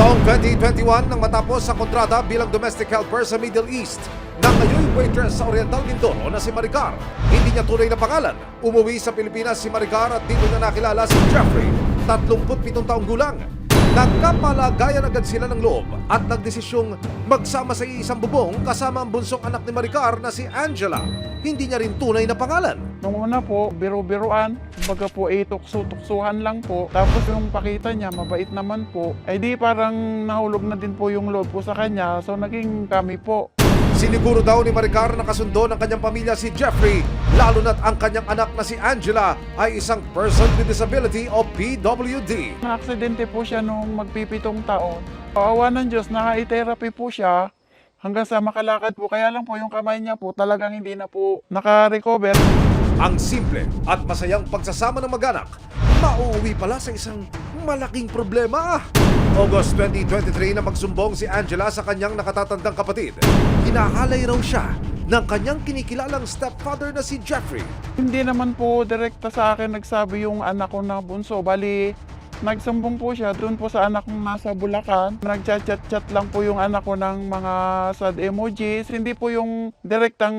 Taong 2021 nang matapos ang kontrata bilang domestic helper sa Middle East nang ngayon waitress sa Oriental Mindoro na si Maricar. Hindi niya tunay na pangalan. Umuwi sa Pilipinas si Maricar at dito niya nakilala si Jeffrey, 37 taong gulang. Nagkapalagayan agad sila ng loob at nagdesisyong magsama sa isang bubong kasama ang bunsong anak ni Maricar na si Angela. Hindi niya rin tunay na pangalan. Nung una po, biro-biruan, kumbaga po tukso-tuksuhan lang po. Tapos yung pakita niya, mabait naman po. Ay di parang nahulog na din po yung loob ko sa kanya, so naging kami po. Siniguro daw ni Maricar na kasundo ng kanyang pamilya si Jeffrey, lalo na't ang kanyang anak na si Angela ay isang person with disability o PWD. Na-aksidente po siya nung magpipitong taon. Awa ng Diyos, naka-therapy po siya hanggang sa makalakad po. Kaya lang po yung kamay niya po talagang hindi na po naka-recover. Ang simple at masayang pagsasama ng mag-anak, mauuwi pala sa isang malaking problema. August 2023 na magsumbong si Angela sa kanyang nakatatandang kapatid. Hinahalay raw siya ng kanyang kinikilalang stepfather na si Jeffrey. Hindi naman po direkta sa akin nagsabi yung anak ko na bunso. Bali, nagsumbong po siya doon po sa anak kong nasa Bulacan. Nagchat-chat lang po yung anak ko ng mga sad emojis. Hindi po yung direktang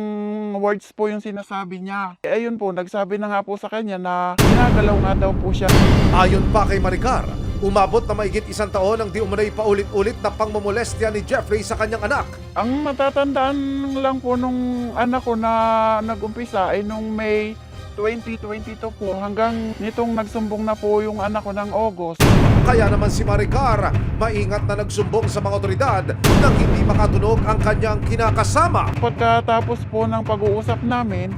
words po yung sinasabi niya. Ayun po, nagsabi na nga po sa kanya na ginagalaw nga daw po siya. Ayon pa kay Maricar, umabot na mahigit 1 taon ang di umunay paulit-ulit na pangmomolestya ni Jeffrey sa kanyang anak. Ang matatandaan lang po nung anak ko na nag-umpisa ay nung May 2022 po hanggang nitong nagsumbong na po yung anak ko ng August. Kaya naman si Maricar, maingat na nagsumbong sa mga otoridad nang hindi makatunog ang kanyang kinakasama. Pagkatapos po ng pag-uusap namin,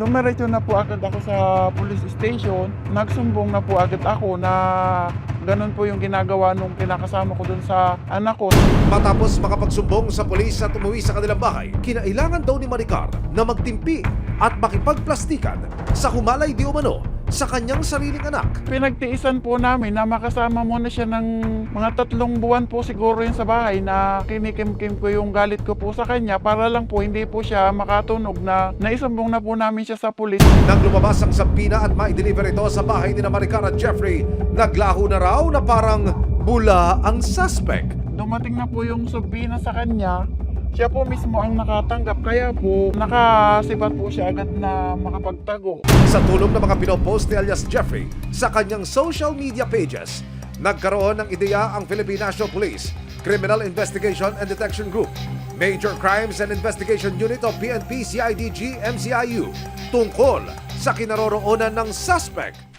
dumiretso na po agad ako sa police station. Nagsumbong na po agad ako na ganun po yung ginagawa nung kinakasama ko dun sa anak ko. Matapos makapagsumbong sa pulis at umuwi sa kanilang bahay, kinailangan daw ni Maricar na magtimpi at makipagplastikan sa humalay di umano sa kanyang sariling anak. Pinagtiisan po namin na makasama muna siya ng mga 3 buwan po siguro yun sa bahay na kinikim-kim ko yung galit ko po sa kanya para lang po hindi po siya makatunog na naisumbong na po namin siya sa pulis. Nang lumabas ang sampina at maideliver ito sa bahay ni Maricar at Jeffrey, naglaho na raw na parang bula ang suspect. Dumating na po yung subina sa kanya. Siya po mismo ang nakatanggap, kaya po nakasipat po siya agad na makapagtago. Sa tulong ng mga pinopost ni alias Jeffrey sa kanyang social media pages, nagkaroon ng ideya ang Philippine National Police, Criminal Investigation and Detection Group, Major Crimes and Investigation Unit of PNP, CIDG, MCIU tungkol sa kinaroroonan ng suspect.